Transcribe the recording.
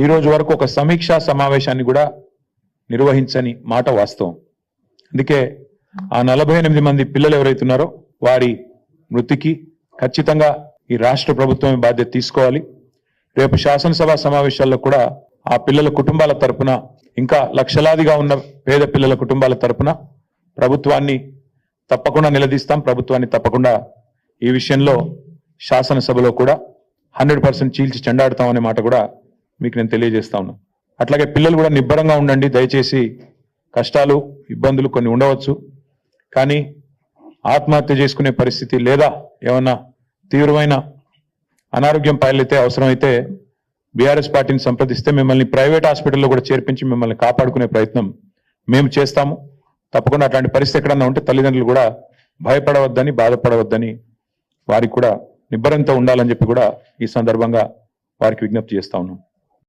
ఈ రోజు వరకు ఒక సమీక్షా సమావేశాన్ని కూడా నిర్వహించని మాట వాస్తవం. అందుకే ఆ 48 మంది పిల్లలు ఎవరైతున్నారో వారి మృతికి ఖచ్చితంగా ఈ రాష్ట్ర ప్రభుత్వమే బాధ్యత తీసుకోవాలి. రేపు శాసనసభ సమావేశాల్లో కూడా ఆ పిల్లల కుటుంబాల తరపున, ఇంకా లక్షలాదిగా ఉన్న పేద పిల్లల కుటుంబాల తరపున ప్రభుత్వాన్ని తప్పకుండా నిలదీస్తాం. ప్రభుత్వాన్ని తప్పకుండా ఈ విషయంలో శాసనసభలో కూడా 100% చీల్చి చెండాడుతామనే మాట కూడా మీకు నేను తెలియజేస్తా ఉన్నాను. అట్లాగే పిల్లలు కూడా నిబ్బరంగా ఉండండి. దయచేసి కష్టాలు, ఇబ్బందులు కొన్ని ఉండవచ్చు, కానీ ఆత్మహత్య చేసుకునే పరిస్థితి లేదా ఏమన్నా తీవ్రమైన అనారోగ్యం పాలైతే అవసరమైతే బీఆర్ఎస్ పార్టీని సంప్రదిస్తే మిమ్మల్ని ప్రైవేట్ హాస్పిటల్లో కూడా చేర్పించి మిమ్మల్ని కాపాడుకునే ప్రయత్నం మేము చేస్తాము. తప్పకుండా అట్లాంటి పరిస్థితి ఎక్కడన్నా ఉంటే తల్లిదండ్రులు కూడా భయపడవద్దని, బాధపడవద్దని, వారికి కూడా నిబ్బరంతో ఉండాలని చెప్పి కూడా ఈ సందర్భంగా వారికి విజ్ఞప్తి చేస్తా ఉన్నాం.